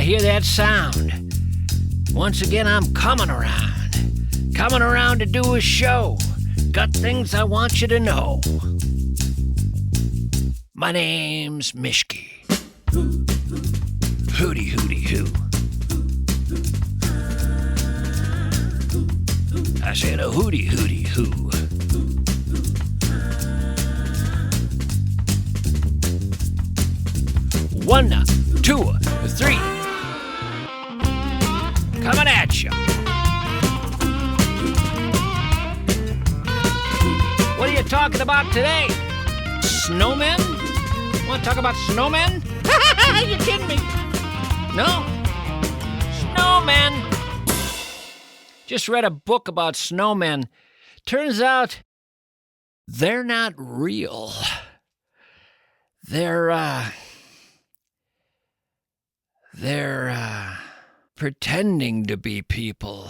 hear that sound. Once again, I'm coming around to do a show. Got things I want you to know. My name's Mischke. Hooty hooty hoo. I said a hooty hooty hoo. One, two, three. Coming at you. What are you talking about today? Snowmen? Want to talk about snowmen? You kidding me? No. Snowmen. Just read a book about snowmen. Turns out they're not real. They're pretending to be people.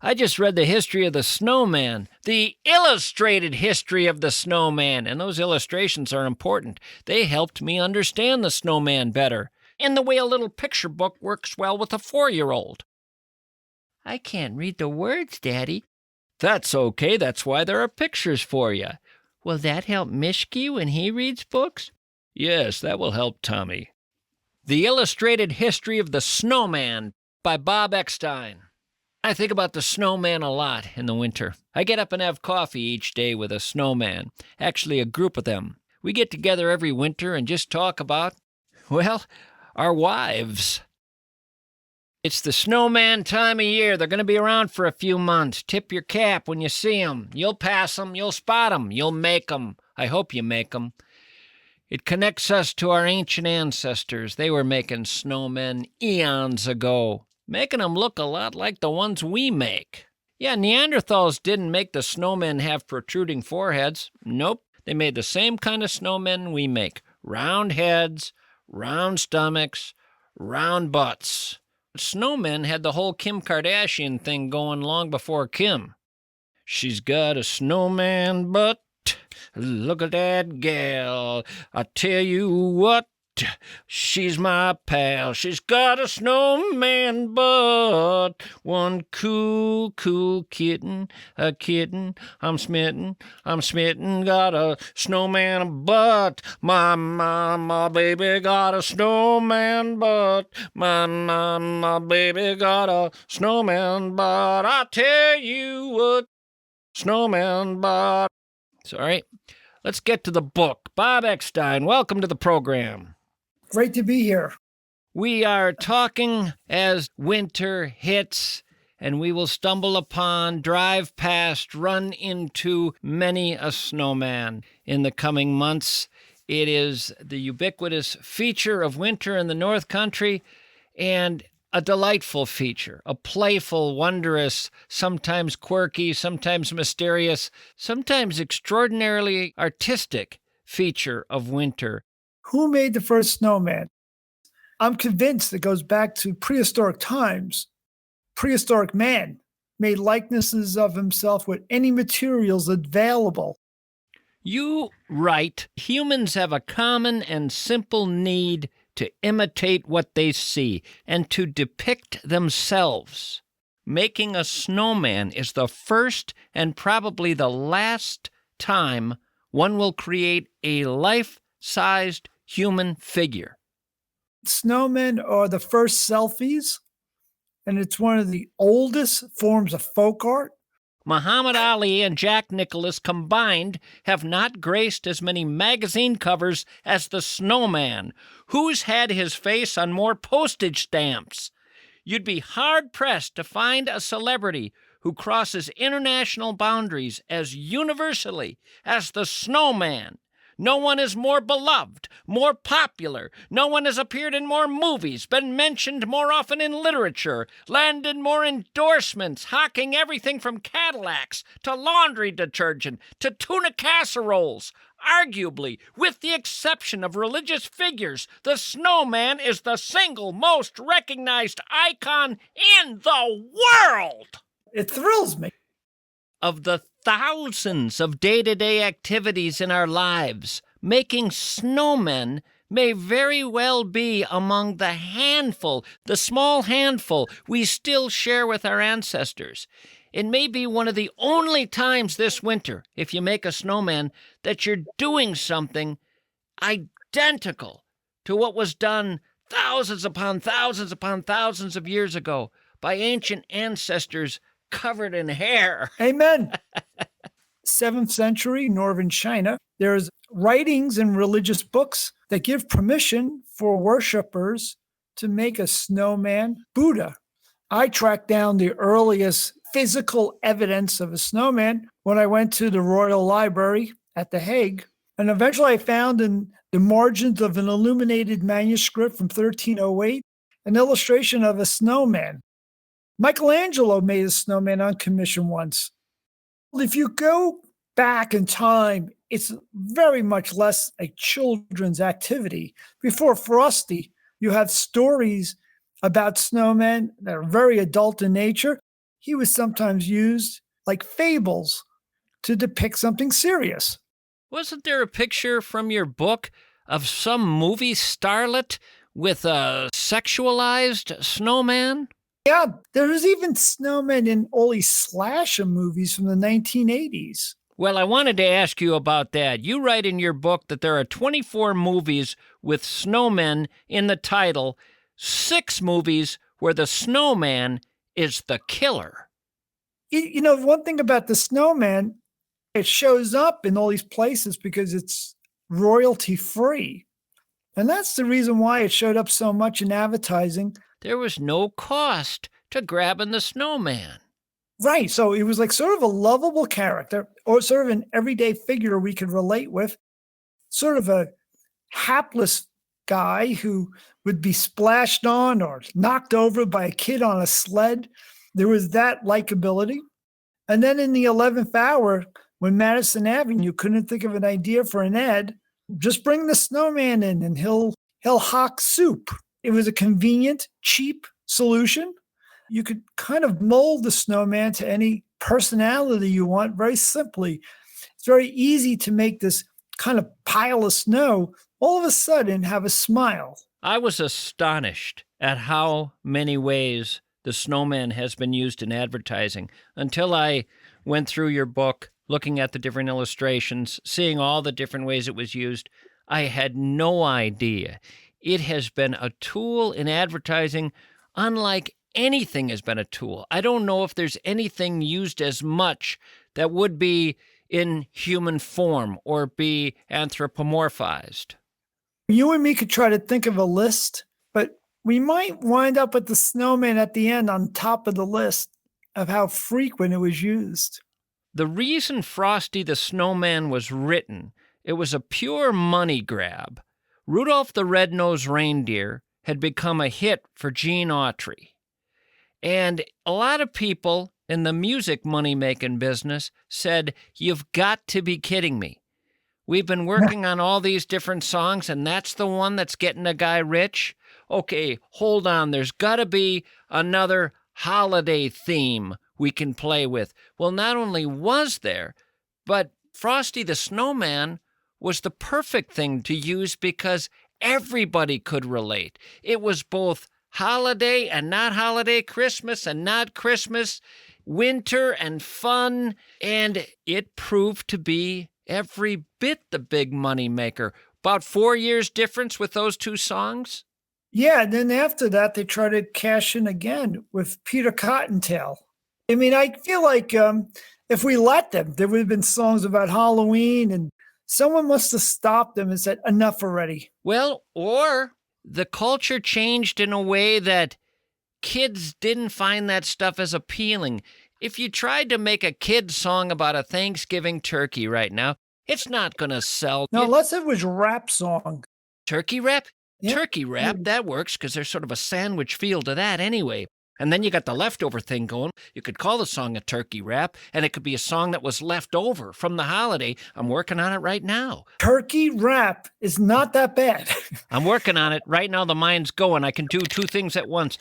I just read the history of the snowman, the illustrated history of the snowman, and those illustrations are important. They helped me understand the snowman better, in the way a little picture book works well with a 4-year-old. I can't read the words, Daddy. That's okay, that's why there are pictures for you. Will that help Mischke when he reads books? Yes, that will help Tommy. The Illustrated History of the Snowman by Bob Eckstein. I think about the snowman a lot in the winter. I get up and have coffee each day with a snowman, actually a group of them. We get together every winter and just talk about, well, our wives. It's the snowman time of year. They're going to be around for a few months. Tip your cap when you see them. You'll pass them. You'll spot them. You'll make them. I hope you make them. It connects us to our ancient ancestors. They were making snowmen eons ago, making them look a lot like the ones we make. Yeah, Neanderthals didn't make the snowmen have protruding foreheads. Nope, they made the same kind of snowmen we make. Round heads, round stomachs, round butts. Snowmen had the whole Kim Kardashian thing going long before Kim. She's got a snowman butt. Look at that gal. I tell you what. She's my pal. She's got a snowman butt. One cool kitten, a kitten. I'm smitten. Got a snowman butt. My baby got a snowman butt. My baby got a snowman butt. I tell you what, snowman butt. Sorry. Let's get to the book. Bob Eckstein, welcome to the program. Great to be here. We are talking as winter hits, and we will stumble upon, drive past, run into many a snowman in the coming months. It is the ubiquitous feature of winter in the North Country, and a delightful feature, a playful, wondrous, sometimes quirky, sometimes mysterious, sometimes extraordinarily artistic feature of winter. Who made the first snowman? I'm convinced it goes back to prehistoric times. Prehistoric man made likenesses of himself with any materials available. You write, humans have a common and simple need to imitate what they see and to depict themselves. Making a snowman is the first and probably the last time one will create a life-sized human figure. Snowmen are the first selfies, and it's one of the oldest forms of folk art. Muhammad Ali and Jack Nicklaus combined have not graced as many magazine covers as the snowman. Who's had his face on more postage stamps? You'd be hard-pressed to find a celebrity who crosses international boundaries as universally as the snowman. No one is more beloved, more popular. No one has appeared in more movies, been mentioned more often in literature, landed more endorsements, hawking everything from Cadillacs to laundry detergent to tuna casseroles. Arguably, with the exception of religious figures, the snowman is the single most recognized icon in the world. It thrills me. Of the thousands of day-to-day activities in our lives, making snowmen may very well be among the handful, the small handful we still share with our ancestors. It may be one of the only times this winter, if you make a snowman, that you're doing something identical to what was done thousands upon thousands upon thousands of years ago by ancient ancestors covered in hair. Amen. 7th century northern China, there's writings in religious books that give permission for worshipers to make a snowman Buddha. I tracked down the earliest physical evidence of a snowman when I went to the Royal Library at The Hague. And eventually I found in the margins of an illuminated manuscript from 1308 an illustration of a snowman. Michelangelo made a snowman on commission once. If you go back in time, it's very much less a children's activity. Before Frosty, you have stories about snowmen that are very adult in nature. He was sometimes used like fables to depict something serious. Wasn't there a picture from your book of some movie starlet with a sexualized snowman? Yeah, there was even snowmen in all these slasher movies from the 1980s. Well, I wanted to ask you about that. You write in your book that there are 24 movies with snowmen in the title, 6 movies where the snowman is the killer. You know, one thing about the snowman, it shows up in all these places because it's royalty free. And that's the reason why it showed up so much in advertising. There was no cost to grabbing the snowman. Right. So it was like sort of a lovable character or sort of an everyday figure we could relate with, sort of a hapless guy who would be splashed on or knocked over by a kid on a sled. There was that likability. And then in the 11th hour, when Madison Avenue couldn't think of an idea for an ad, just bring the snowman in and he'll hawk soup. It was a convenient, cheap solution. You could kind of mold the snowman to any personality you want very simply. It's very easy to make this kind of pile of snow all of a sudden have a smile. I was astonished at how many ways the snowman has been used in advertising until I went through your book, looking at the different illustrations, seeing all the different ways it was used. I had no idea. It has been a tool in advertising unlike anything has been a tool. I don't know if there's anything used as much that would be in human form or be anthropomorphized. You and me could try to think of a list, but we might wind up with the snowman at the end on top of the list of how frequent it was used. The reason Frosty the Snowman was written, it was a pure money grab. Rudolph the Red-Nosed Reindeer had become a hit for Gene Autry. And a lot of people in the music money-making business said, "You've got to be kidding me. We've been working on all these different songs, and that's the one that's getting a guy rich? Okay, hold on. There's got to be another holiday theme we can play with." Well, not only was there, but Frosty the Snowman was the perfect thing to use because everybody could relate. It was both holiday and not holiday, Christmas and not Christmas, winter and fun, and it proved to be every bit the big money maker. About 4 years difference with those two songs? Yeah, and then after that, they tried to cash in again with Peter Cottontail. I mean, I feel like if we let them, there would have been songs about Halloween, and someone must have stopped them and said, enough already. Well, or the culture changed in a way that kids didn't find that stuff as appealing. If you tried to make a kid's song about a Thanksgiving turkey right now, it's not going to sell. No, unless it was rap song. Turkey rap? Yeah. Turkey wrap, that works because there's sort of a sandwich feel to that anyway. And then you got the leftover thing going. You could call the song a turkey wrap, and it could be a song that was left over from the holiday. I'm working on it right now. Turkey wrap is not that bad. I'm working on it. Right now the mind's going. I can do 2 things at once.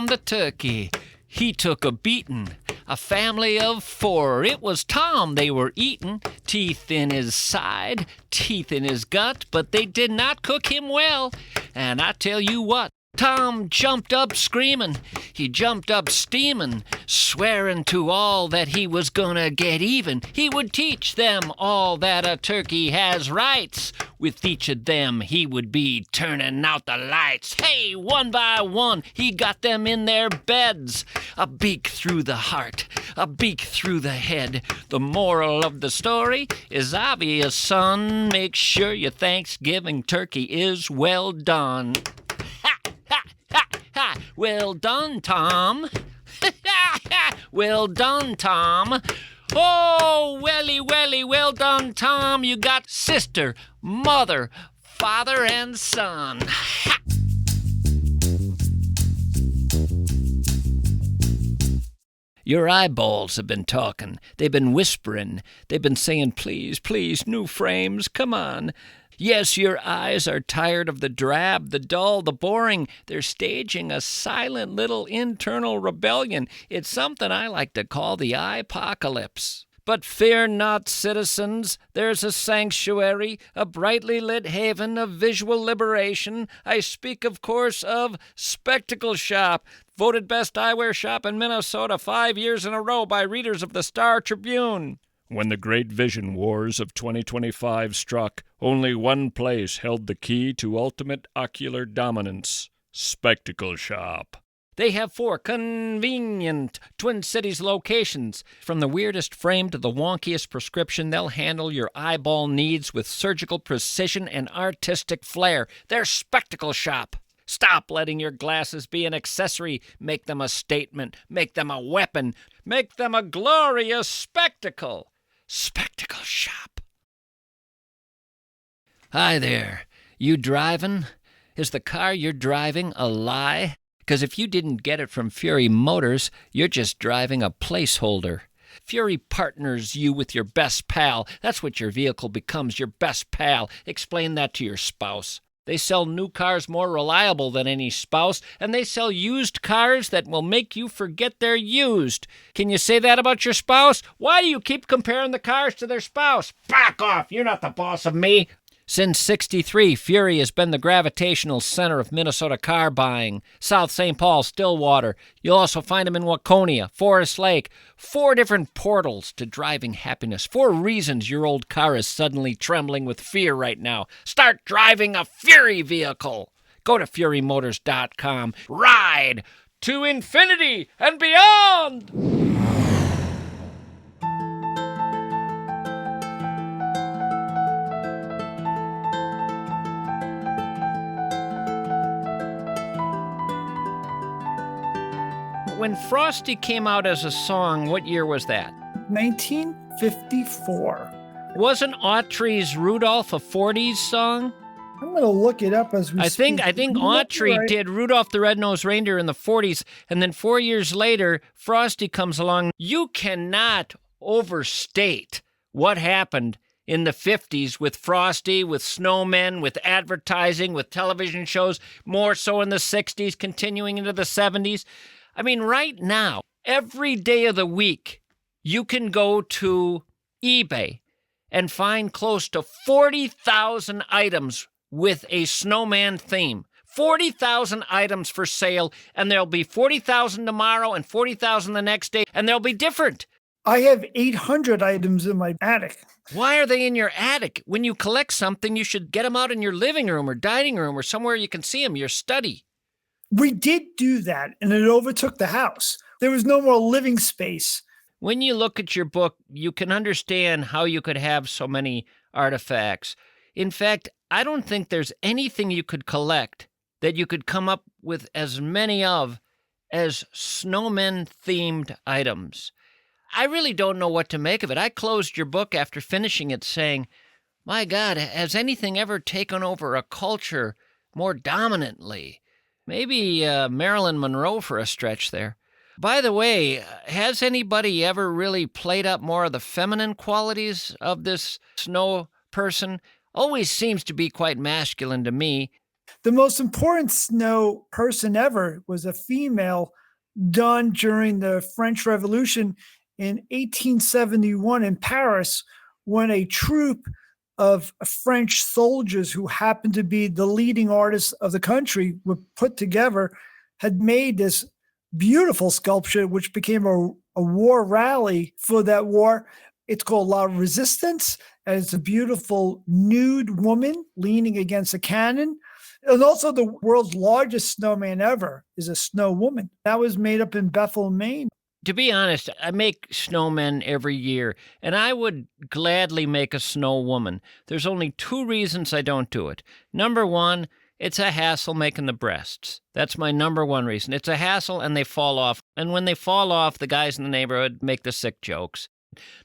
Tom the turkey. He took a beatin', a family of 4. It was Tom they were eatin', teeth in his side, teeth in his gut, but they did not cook him well. And I tell you what, Tom jumped up screamin', he jumped up steamin', swearin' to all that he was gonna get even. He would teach them all that a turkey has rights. With each of them he would be turnin' out the lights. Hey, one by one he got them in their beds. A beak through the heart, a beak through the head. The moral of the story is obvious, son. Make sure your Thanksgiving turkey is well done. Well done, Tom. Well done, Tom. Oh, welly, welly, well done, Tom. You got sister, mother, father, and son. Ha! Your eyeballs have been talking. They've been whispering. They've been saying, please, please, new frames, come on. Yes, your eyes are tired of the drab, the dull, the boring. They're staging a silent little internal rebellion. It's something I like to call the eye-pocalypse. But fear not, citizens. There's a sanctuary, a brightly lit haven of visual liberation. I speak, of course, of Spectacle Shop, voted best eyewear shop in Minnesota 5 years in a row by readers of the Star Tribune. When the great vision wars of 2025 struck, only one place held the key to ultimate ocular dominance: Spectacle Shop. They have 4 convenient Twin Cities locations. From the weirdest frame to the wonkiest prescription, they'll handle your eyeball needs with surgical precision and artistic flair. They're Spectacle Shop. Stop letting your glasses be an accessory. Make them a statement. Make them a weapon. Make them a glorious spectacle. Spectacle Shop. Hi there. You driving? Is the car you're driving a lie? Because if you didn't get it from Fury Motors, you're just driving a placeholder. Fury partners you with your best pal. That's what your vehicle becomes, your best pal. Explain that to your spouse. They sell new cars more reliable than any spouse, and they sell used cars that will make you forget they're used. Can you say that about your spouse? Why do you keep comparing the cars to their spouse? Back off! You're not the boss of me! Since '63, Fury has been the gravitational center of Minnesota car buying. South St. Paul, Stillwater. You'll also find them in Waconia, Forest Lake. 4 different portals to driving happiness. 4 reasons your old car is suddenly trembling with fear right now. Start driving a Fury vehicle. Go to FuryMotors.com. Ride to infinity and beyond! When Frosty came out as a song, what year was that? 1954. Wasn't Autry's Rudolph a 40s song? I'm going to look it up as we speak. I think Autry did Rudolph the Red-Nosed Reindeer in the 40s, and then 4 years later, Frosty comes along. You cannot overstate what happened in the 50s with Frosty, with snowmen, with advertising, with television shows, more so in the 60s, continuing into the 70s. I mean, right now, every day of the week, you can go to eBay and find close to 40,000 items with a snowman theme. 40,000 items for sale, and there'll be 40,000 tomorrow and 40,000 the next day, and they'll be different. I have 800 items in my attic. Why are they in your attic? When you collect something, you should get them out in your living room or dining room or somewhere you can see them, your study. We did do that, and it overtook the house. There was no more living space. When you look at your book, you can understand how you could have so many artifacts. In fact, I don't think there's anything you could collect that you could come up with as many of as snowmen-themed items. I really don't know what to make of it. I closed your book after finishing it saying, my God, has anything ever taken over a culture more dominantly? Maybe Marilyn Monroe for a stretch there. By the way, has anybody ever really played up more of the feminine qualities of this snow person? Always seems to be quite masculine to me. The most important snow person ever was a female done during the French Revolution in 1871 in Paris when a troupe of French soldiers who happened to be the leading artists of the country were put together, had made this beautiful sculpture, which became a war rally for that war. It's called La Resistance, and it's a beautiful nude woman leaning against a cannon. And also the world's largest snowman ever is a snow woman. That was made up in Bethel, Maine. To be honest, I make snowmen every year, and I would gladly make a snow woman. There's only two reasons I don't do it. Number one, it's a hassle making the breasts. That's my number one reason. It's a hassle, and they fall off. And when they fall off, the guys in the neighborhood make the sick jokes.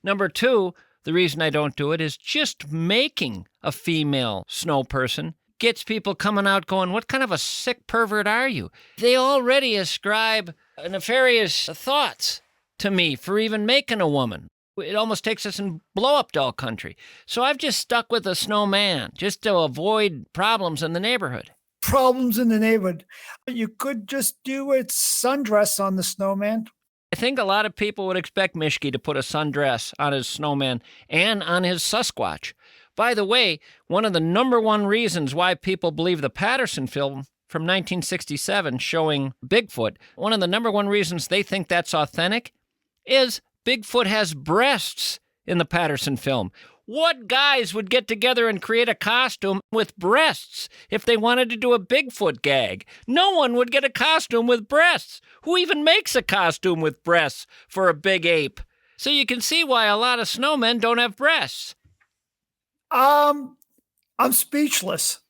Number two, the reason I don't do it is just making a female snow person gets people coming out going, what kind of a sick pervert are you? They already ascribe nefarious thoughts to me for even making a woman. It almost takes us in blow-up doll country. So I've just stuck with a snowman just to avoid problems in the neighborhood. Problems in the neighborhood. You could just do a sundress on the snowman. I think a lot of people would expect Mischke to put a sundress on his snowman and on his Sasquatch. By the way, one of the number one reasons why people believe the Patterson film from 1967 showing Bigfoot, one of the number one reasons they think that's authentic is Bigfoot has breasts in the Patterson film. What guys would get together and create a costume with breasts if they wanted to do a Bigfoot gag? No one would get a costume with breasts. Who even makes a costume with breasts for a big ape? So you can see why a lot of snowmen don't have breasts. I'm speechless.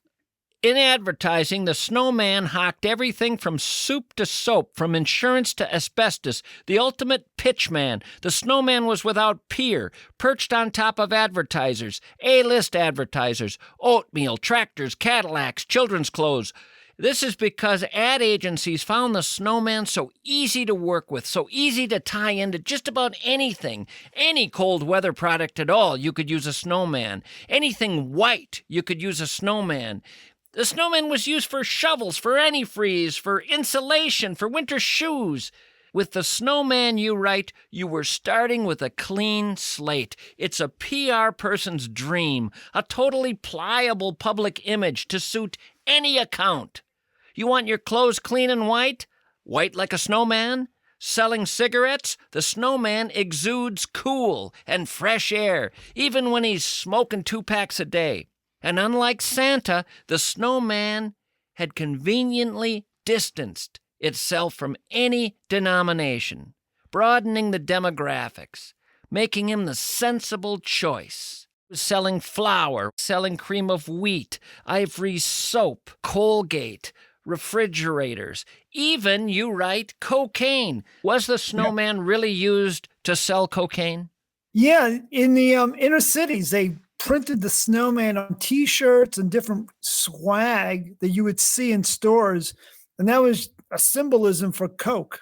In advertising, the snowman hawked everything from soup to soap, from insurance to asbestos, the ultimate pitchman. The snowman was without peer, perched on top of advertisers, A-list advertisers, oatmeal, tractors, Cadillacs, children's clothes. This is because ad agencies found the snowman so easy to work with, so easy to tie into just about anything. Any cold weather product at all, you could use a snowman. Anything white, you could use a snowman. The snowman was used for shovels, for antifreeze, for insulation, for winter shoes. With the snowman, you write, you were starting with a clean slate. It's a PR person's dream, a totally pliable public image to suit any account. You want your clothes clean and white? White like a snowman? Selling cigarettes? The snowman exudes cool and fresh air, even when he's smoking 2 packs a day. And unlike Santa, the snowman had conveniently distanced itself from any denomination, broadening the demographics, making him the sensible choice. Selling flour, selling cream of wheat, ivory soap, Colgate, refrigerators, even, you write, cocaine. Was the snowman really used to sell cocaine? Yeah, in the inner cities, they printed the snowman on T-shirts and different swag that you would see in stores, and that was a symbolism for Coke.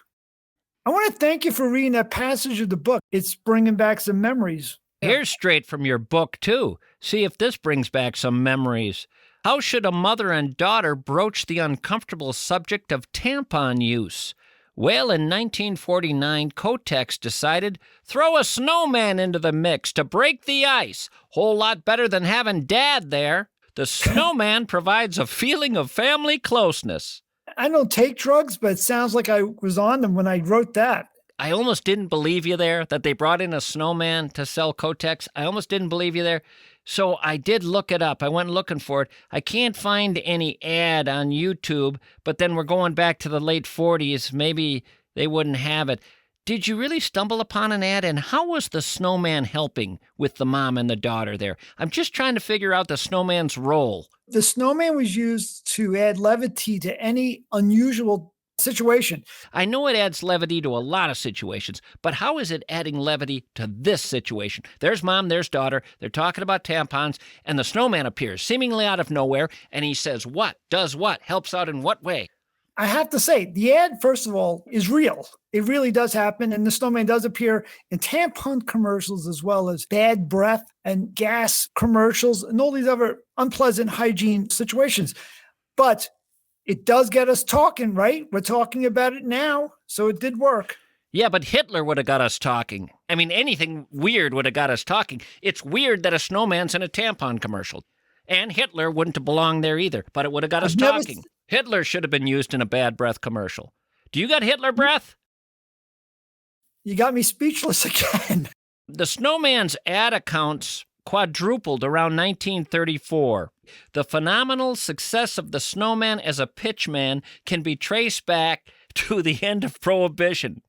I want to thank you for reading that passage of the book. It's bringing back some memories. Here's straight from your book, too. See if this brings back some memories. How should a mother and daughter broach the uncomfortable subject of tampon use? Well, in 1949, Kotex decided, throw a snowman into the mix to break the ice. Whole lot better than having Dad there. The snowman provides a feeling of family closeness. I don't take drugs, but it sounds like I was on them when I wrote that. I almost didn't believe you there, that they brought in a snowman to sell Kotex. I almost didn't believe you there. So I did look it up. I went looking for it. I can't find any ad on YouTube, but then we're going back to the late 40s. Maybe they wouldn't have it. Did you really stumble upon an ad? And how was the snowman helping with the mom and the daughter there? I'm just trying to figure out the snowman's role. The snowman was used to add levity to any unusual situation. I know it adds levity to a lot of situations, but how is it adding levity to this situation? There's mom, there's daughter, they're talking about tampons, and the snowman appears seemingly out of nowhere, and he says what, does what, helps out in what way? I have to say, the ad, first of all, is real. It really does happen, and the snowman does appear in tampon commercials as well as bad breath and gas commercials and all these other unpleasant hygiene situations. But it does get us talking, right? We're talking about it now, so it did work. Yeah, but Hitler would have got us talking. I mean, anything weird would have got us talking. It's weird that a snowman's in a tampon commercial. And Hitler wouldn't have belonged there either, but it would have got us talking. Hitler should have been used in a bad breath commercial. Do you got Hitler breath? You got me speechless again. The snowman's ad accounts quadrupled around 1934. The phenomenal success of the snowman as a pitchman can be traced back to the end of Prohibition.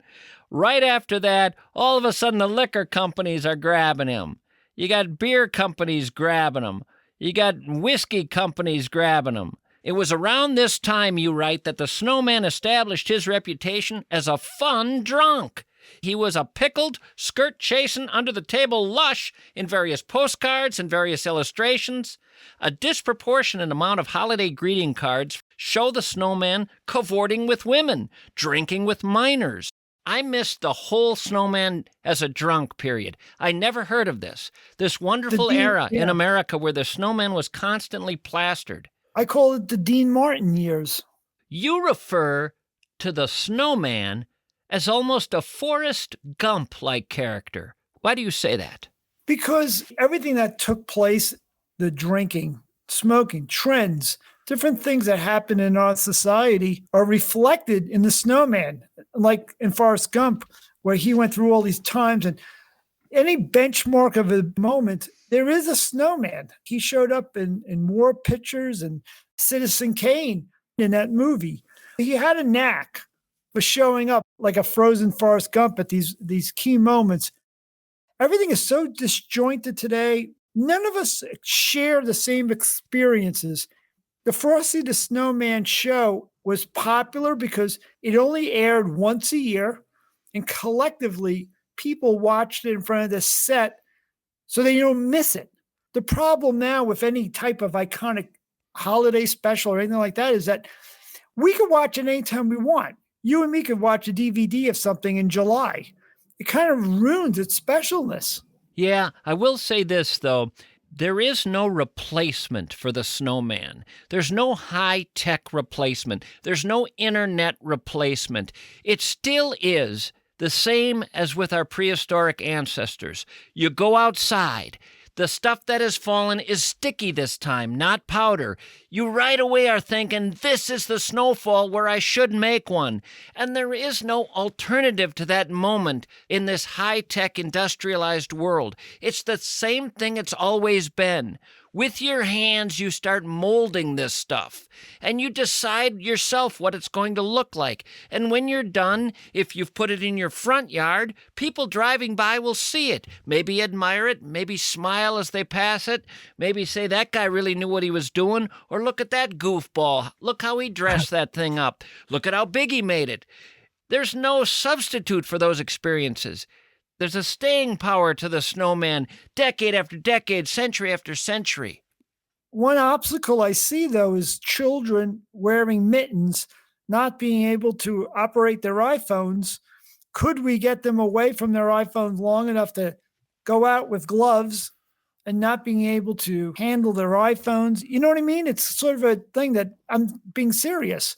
Right after that, all of a sudden the liquor companies are grabbing him. You got beer companies grabbing him. You got whiskey companies grabbing him. It was around this time, you write, that the snowman established his reputation as a fun drunk. He was a pickled, skirt-chasing, under-the-table lush in various postcards and various illustrations. A disproportionate amount of holiday greeting cards show the snowman cavorting with women, drinking with minors. I missed the whole snowman as a drunk period. I never heard of this wonderful era in America where the snowman was constantly plastered. I call it the Dean Martin years. You refer to the snowman as almost a Forrest Gump-like character. Why do you say that? Because everything that took place, the drinking, smoking, trends, different things that happen in our society are reflected in the snowman, like in Forrest Gump, where he went through all these times. And any benchmark of a moment, there is a snowman. He showed up in War Pictures and Citizen Kane in that movie. He had a knack for showing up like a frozen Forrest Gump at these key moments. Everything is so disjointed today. None of us share the same experiences. The Frosty the Snowman show was popular because it only aired once a year, and collectively people watched it in front of the set so they don't miss it. The problem now with any type of iconic holiday special or anything like that is that we can watch it anytime we want. You and me could watch a DVD of something in July. It kind of ruins its specialness. Yeah, I will say this, though. There is no replacement for the snowman. There's no high-tech replacement. There's no internet replacement. It still is the same as with our prehistoric ancestors. You go outside. The stuff that has fallen is sticky this time, not powder. You right away are thinking, this is the snowfall where I should make one. And there is no alternative to that moment in this high-tech industrialized world. It's the same thing it's always been. With your hands, you start molding this stuff, and you decide yourself what it's going to look like. And when you're done, if you've put it in your front yard, people driving by will see it, maybe admire it, maybe smile as they pass it, maybe say that guy really knew what he was doing, or look at that goofball, look how he dressed that thing up, look at how big he made it. There's no substitute for those experiences. There's a staying power to the snowman, decade after decade, century after century. One obstacle I see, though, is children wearing mittens, not being able to operate their iPhones. Could we get them away from their iPhones long enough to go out with gloves and not being able to handle their iPhones? You know what I mean? It's sort of a thing that I'm being serious.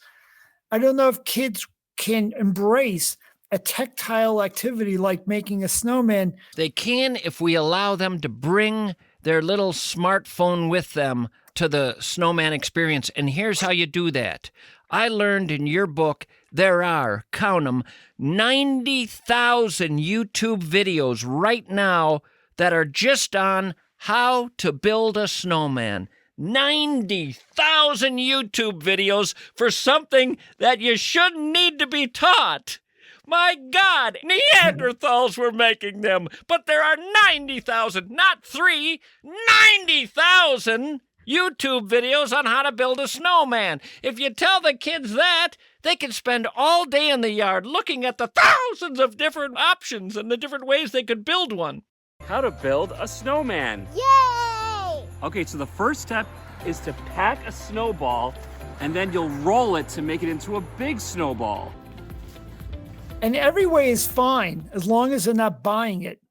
I don't know if kids can embrace a tactile activity like making a snowman. They can if we allow them to bring their little smartphone with them to the snowman experience. And here's how you do that. I learned in your book there are, count them, 90,000 YouTube videos right now that are just on how to build a snowman. 90,000 YouTube videos for something that you shouldn't need to be taught. My God, Neanderthals were making them, but there are 90,000, not 3, 90,000 YouTube videos on how to build a snowman. If you tell the kids that, they can spend all day in the yard looking at the thousands of different options and the different ways they could build one. How to build a snowman. Yay! Okay, so the first step is to pack a snowball, and then you'll roll it to make it into a big snowball. And every way is fine as long as they're not buying it.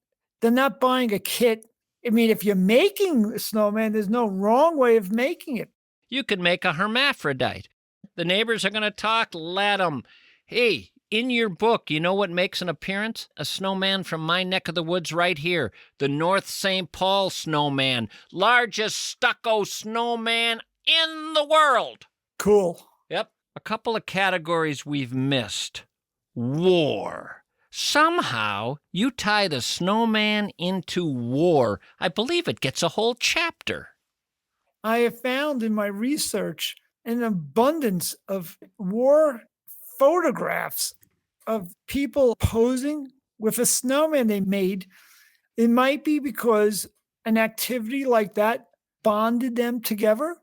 They're not buying a kit. I mean, if you're making a snowman, there's no wrong way of making it. You could make a hermaphrodite. The neighbors are going to talk, let them. Hey, in your book, you know what makes an appearance? A snowman from my neck of the woods right here. The North St. Paul snowman. Largest stucco snowman in the world. Cool. Yep. A couple of categories we've missed. War. Somehow you tie the snowman into war. I believe it gets a whole chapter. I have found in my research an abundance of war photographs of people posing with a snowman they made. It might be because an activity like that bonded them together.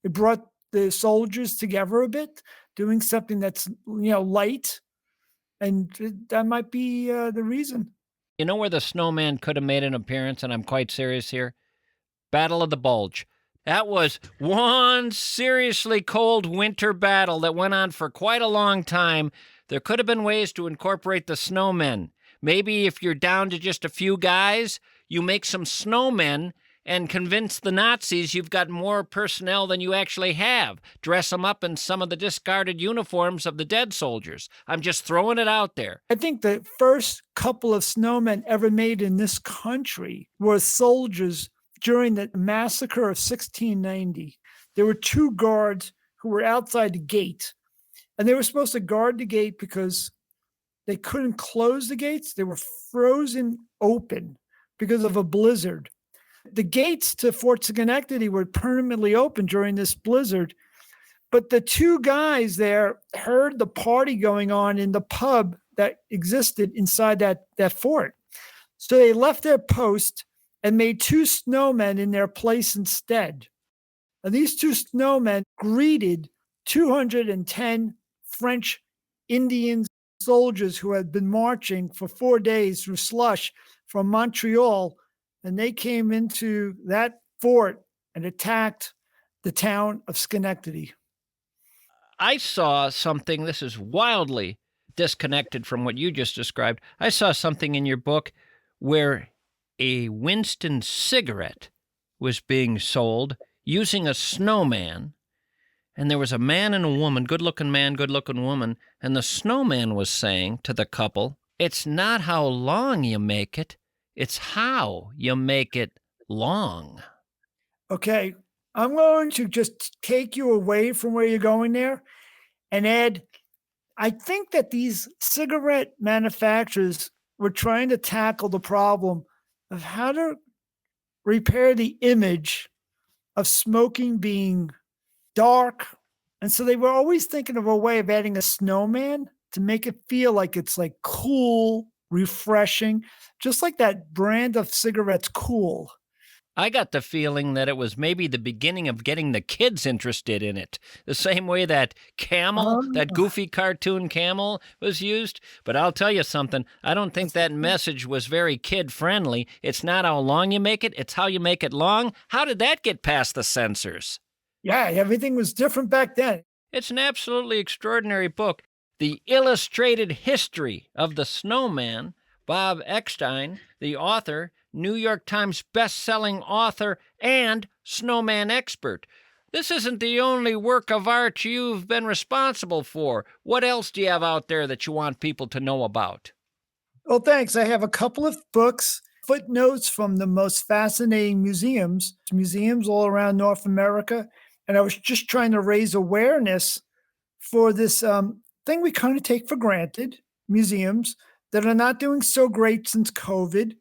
It brought the soldiers together a bit, doing something that's, light. And that might be the reason. You know where the snowman could have made an appearance, and I'm quite serious here? Battle of the Bulge. That was one seriously cold winter battle that went on for quite a long time. There could have been ways to incorporate the snowmen. Maybe if you're down to just a few guys, you make some snowmen and convince the Nazis you've got more personnel than you actually have. Dress them up in some of the discarded uniforms of the dead soldiers. I'm just throwing it out there. I think the first couple of snowmen ever made in this country were soldiers during the massacre of 1690. There were two guards who were outside the gate, and they were supposed to guard the gate because they couldn't close the gates. They were frozen open because of a blizzard. The gates to Fort Schenectady were permanently open during this blizzard, but the two guys there heard the party going on in the pub that existed inside that fort. So they left their post and made two snowmen in their place instead. And these two snowmen greeted 210 French Indian soldiers who had been marching for 4 days through slush from Montreal, and they came into that fort and attacked the town of Schenectady. I saw something, this is wildly disconnected from what you just described. I saw something in your book where a Winston cigarette was being sold using a snowman, and there was a man and a woman, good-looking man, good-looking woman, and the snowman was saying to the couple, it's not how long you make it, it's how you make it long. Okay, I'm going to just take you away from where you're going there and add, I think that these cigarette manufacturers were trying to tackle the problem of how to repair the image of smoking being dark. And so they were always thinking of a way of adding a snowman to make it feel like it's like cool, refreshing, just like that brand of cigarettes, Cool. I got the feeling that it was maybe the beginning of getting the kids interested in it. The same way that Camel, that goofy cartoon Camel was used. But I'll tell you something, I don't think that message was very kid-friendly. It's not how long you make it, it's how you make it long. How did that get past the censors? Yeah, everything was different back then. It's an absolutely extraordinary book. The Illustrated History of the Snowman, Bob Eckstein, the author, New York Times best-selling author and snowman expert. This isn't the only work of art you've been responsible for. What else do you have out there that you want people to know about? Well, thanks. I have a couple of books, footnotes from the most fascinating museums all around North America. And I was just trying to raise awareness for this thing we kind of take for granted, museums that are not doing so great since COVID,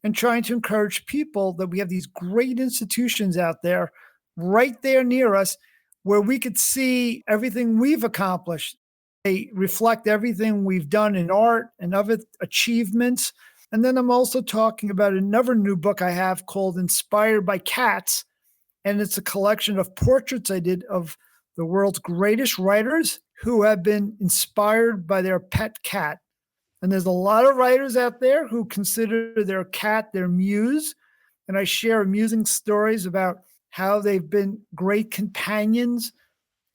and trying to encourage people that we have these great institutions out there right there near us where we could see everything we've accomplished. They reflect everything we've done in art and other achievements. And then I'm also talking about another new book I have called Inspired by Cats. And it's a collection of portraits I did of the world's greatest writers who have been inspired by their pet cat. And there's a lot of writers out there who consider their cat their muse. And I share amusing stories about how they've been great companions,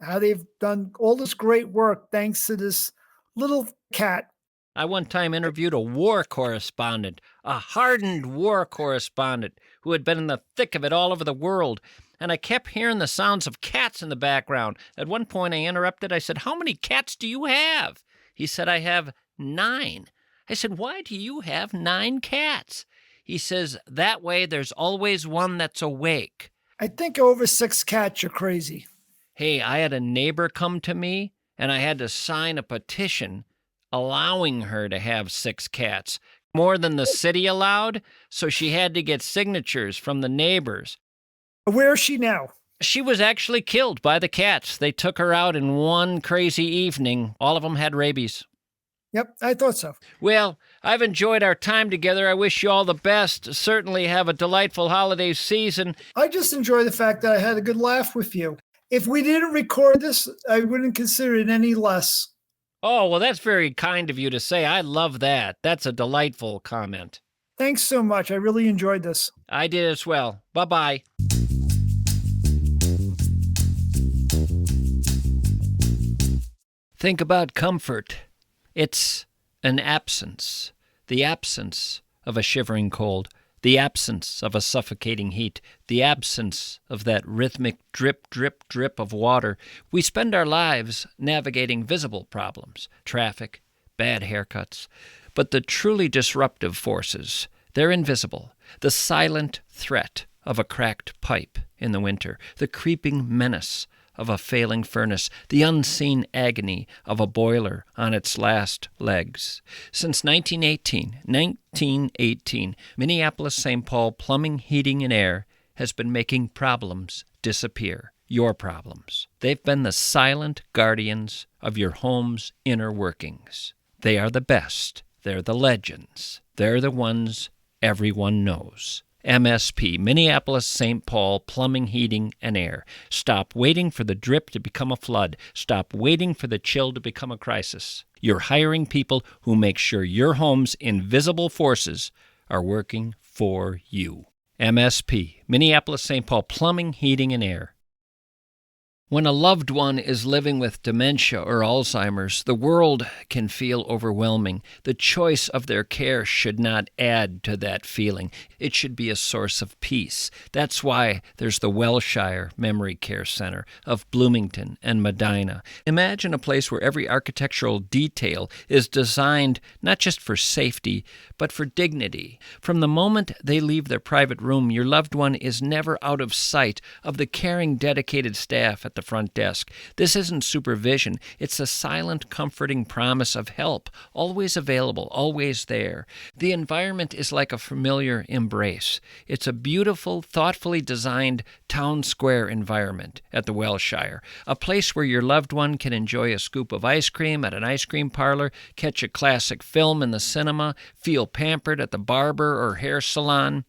how they've done all this great work thanks to this little cat I one time interviewed a war correspondent, a hardened war correspondent who had been in the thick of it all over the world, and I kept hearing the sounds of cats in the background. At one point I interrupted. I said, "How many cats do you have?" He said, "I have 9. I said, "Why do you have 9 cats?" He says, "That way there's always one that's awake." I think over 6 cats, you're crazy. Hey, I had a neighbor come to me, and I had to sign a petition allowing her to have 6 cats, more than the city allowed, so she had to get signatures from the neighbors. Where is she now? She was actually killed by the cats. They took her out in one crazy evening. All of them had rabies. Yep, I thought so. Well, I've enjoyed our time together. I wish you all the best. Certainly have a delightful holiday season. I just enjoy the fact that I had a good laugh with you. If we didn't record this, I wouldn't consider it any less. Oh, well, that's very kind of you to say. I love that. That's a delightful comment. Thanks so much. I really enjoyed this. I did as well. Bye-bye. Think about comfort. It's an absence, the absence of a shivering cold, the absence of a suffocating heat, the absence of that rhythmic drip, drip, drip of water. We spend our lives navigating visible problems, traffic, bad haircuts. But the truly disruptive forces, they're invisible. The silent threat of a cracked pipe in the winter, the creeping menace of a failing furnace, the unseen agony of a boiler on its last legs. Since 1918, Minneapolis-St. Paul Plumbing, Heating, and Air has been making problems disappear. Your problems. They've been the silent guardians of your home's inner workings. They are the best. They're the legends. They're the ones everyone knows. MSP, Minneapolis-St. Paul Plumbing, Heating, and Air. Stop waiting for the drip to become a flood. Stop waiting for the chill to become a crisis. You're hiring people who make sure your home's invisible forces are working for you. MSP, Minneapolis-St. Paul Plumbing, Heating, and Air. When a loved one is living with dementia or Alzheimer's, the world can feel overwhelming. The choice of their care should not add to that feeling. It should be a source of peace. That's why there's the Wellshire Memory Care Center of Bloomington and Medina. Imagine a place where every architectural detail is designed not just for safety, but for dignity. From the moment they leave their private room, your loved one is never out of sight of the caring, dedicated staff at the front desk. This isn't supervision. It's a silent, comforting promise of help, always available, always there. The environment is like a familiar embrace. It's a beautiful, thoughtfully designed town square environment at the Wellshire, a place where your loved one can enjoy a scoop of ice cream at an ice cream parlor, catch a classic film in the cinema, feel pampered at the barber or hair salon.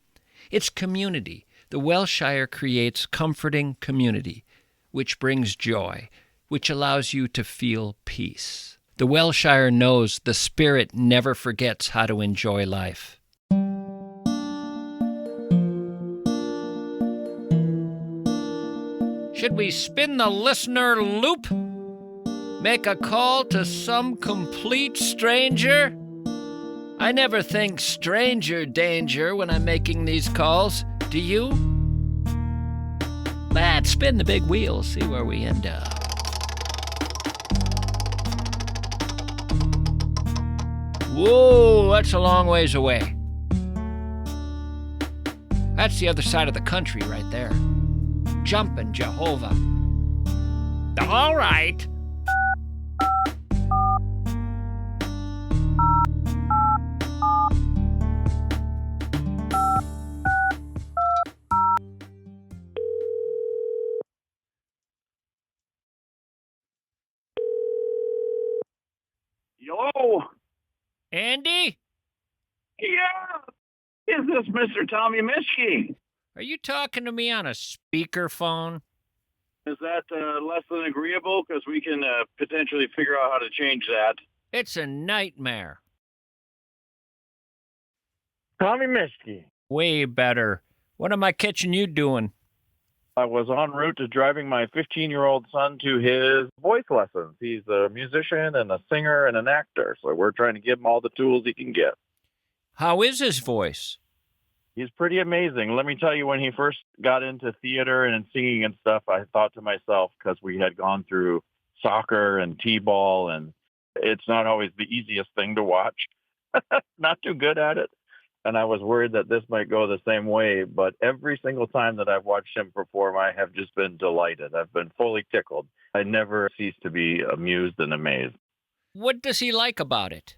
It's community. The Wellshire creates comforting community, which brings joy, which allows you to feel peace. The Wellshire knows the spirit never forgets how to enjoy life. Should we spin the listener loop? Make a call to some complete stranger? I never think stranger danger when I'm making these calls. Do you? Let's spin the big wheel, see where we end up. Whoa, that's a long ways away. That's the other side of the country right there. Jumpin' Jehovah. All right. Hello? Andy? Yeah. Is this Mr. Tommy Mischke? Are you talking to me on a speakerphone? Is that less than agreeable? Because we can potentially figure out how to change that. It's a nightmare. Tommy Mischke. Way better. What am I catching you doing? I was en route to driving my 15-year-old son to his voice lessons. He's a musician and a singer and an actor, so we're trying to give him all the tools he can get. How is his voice? He's pretty amazing. Let me tell you, when he first got into theater and singing and stuff, I thought to myself, because we had gone through soccer and t-ball, and it's not always the easiest thing to watch. Not too good at it. And I was worried that this might go the same way. But every single time that I've watched him perform, I have just been delighted. I've been fully tickled. I never cease to be amused and amazed. What does he like about it?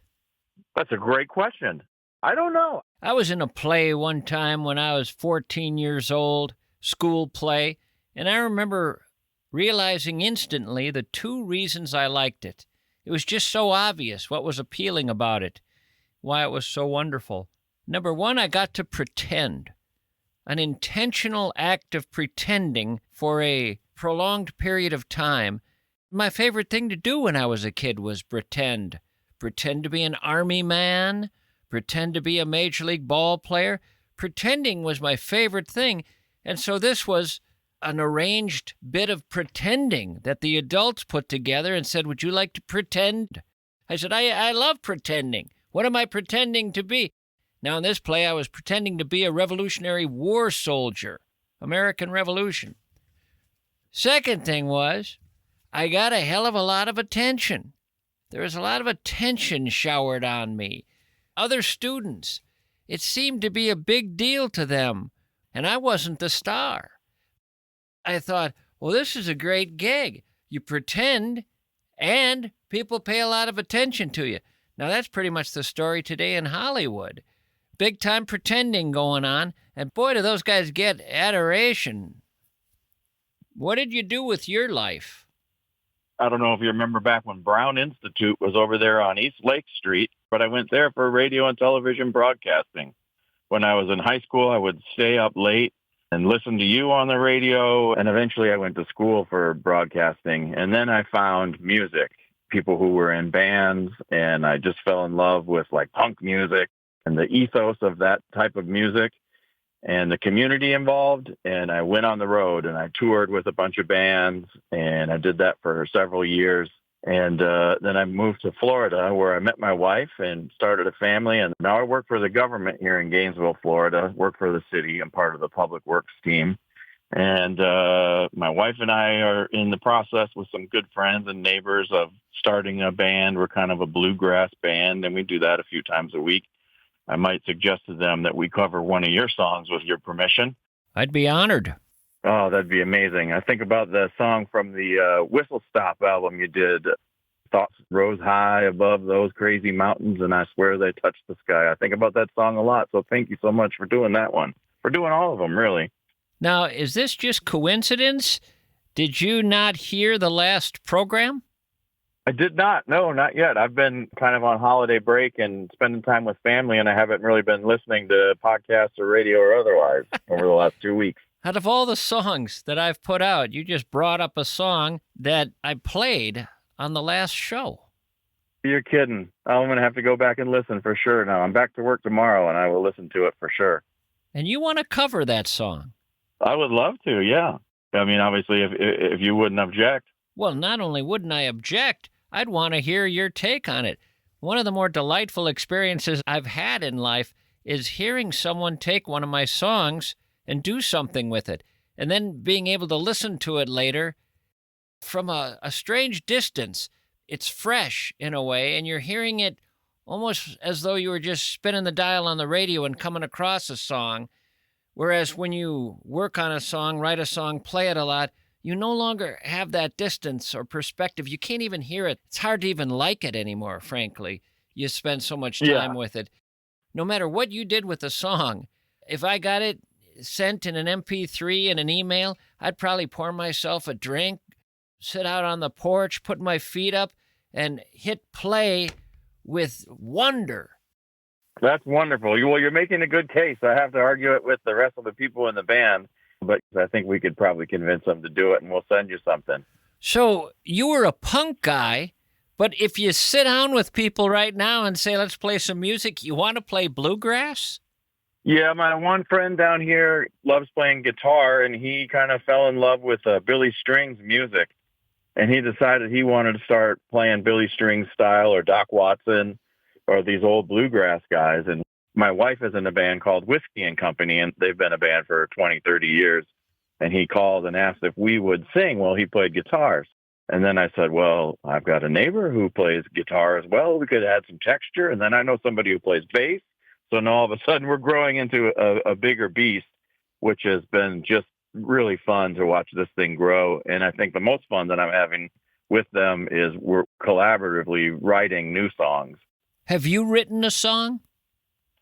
That's a great question. I don't know. I was in a play one time when I was 14 years old, school play, and I remember realizing instantly the two reasons I liked it. It was just so obvious what was appealing about it, why it was so wonderful. Number one, I got to pretend. An intentional act of pretending for a prolonged period of time. My favorite thing to do when I was a kid was pretend. Pretend to be an army man, pretend to be a major league ball player. Pretending was my favorite thing. And so this was an arranged bit of pretending that the adults put together and said, would you like to pretend? I said, I love pretending. What am I pretending to be? Now, in this play, I was pretending to be a Revolutionary War soldier, American Revolution. Second thing was, I got a hell of a lot of attention. There was a lot of attention showered on me. Other students, it seemed to be a big deal to them, and I wasn't the star. I thought, well, this is a great gig. You pretend, and people pay a lot of attention to you. Now, that's pretty much the story today in Hollywood. Big-time pretending going on, and boy, do those guys get adoration. What did you do with your life? I don't know if you remember back when Brown Institute was over there on East Lake Street, but I went there for radio and television broadcasting. When I was in high school, I would stay up late and listen to you on the radio, and eventually I went to school for broadcasting. And then I found music, people who were in bands, and I just fell in love with like punk music and the ethos of that type of music and the community involved. And I went on the road and I toured with a bunch of bands, and I did that for several years. And then I moved to Florida, where I met my wife and started a family. And now I work for the government here in Gainesville, Florida, work for the city. I'm part of the public works team. And my wife and I are in the process with some good friends and neighbors of starting a band. We're kind of a bluegrass band, and we do that a few times a week. I might suggest to them that we cover one of your songs with your permission. I'd be honored. Oh, that'd be amazing. I think about the song from the Whistle Stop album you did. Thoughts rose high above those crazy mountains, and I swear they touched the sky. I think about that song a lot, so thank you so much for doing that one. For doing all of them, really. Now, is this just coincidence? Did you not hear the last program? I did not. No, not yet. I've been kind of on holiday break and spending time with family, and I haven't really been listening to podcasts or radio or otherwise over the last 2 weeks. Out of all the songs that I've put out, you just brought up a song that I played on the last show. You're kidding. I'm going to have to go back and listen for sure now. I'm back to work tomorrow, and I will listen to it for sure. And you want to cover that song? I would love to, yeah. I mean, obviously, if you wouldn't object. Well, not only wouldn't I object, I'd want to hear your take on it. One of the more delightful experiences I've had in life is hearing someone take one of my songs and do something with it, and then being able to listen to it later from a strange distance. It's fresh in a way, and you're hearing it almost as though you were just spinning the dial on the radio and coming across a song, whereas when you work on a song, write a song, play it a lot, you no longer have that distance or perspective. You can't even hear it. It's hard to even like it anymore, frankly. You spend so much time with it. No matter what you did with the song, if I got it sent in an MP3 and an email, I'd probably pour myself a drink, sit out on the porch, put my feet up, and hit play with wonder. That's wonderful. Well, you're making a good case. I have to argue it with the rest of the people in the band, but I think we could probably convince them to do it, and we'll send you something. So you were a punk guy, but if you sit down with people right now and say, let's play some music, you want to play bluegrass? Yeah, my one friend down here loves playing guitar, and he kind of fell in love with Billy Strings music. And he decided he wanted to start playing Billy Strings style or Doc Watson or these old bluegrass guys. And my wife is in a band called Whiskey and Company, and they've been a band for 20, 30 years. And he called and asked if we would sing while he played guitars. And then I said, well, I've got a neighbor who plays guitar as well. We could add some texture. And then I know somebody who plays bass. So now all of a sudden we're growing into a bigger beast, which has been just really fun to watch this thing grow. And I think the most fun that I'm having with them is we're collaboratively writing new songs. Have you written a song?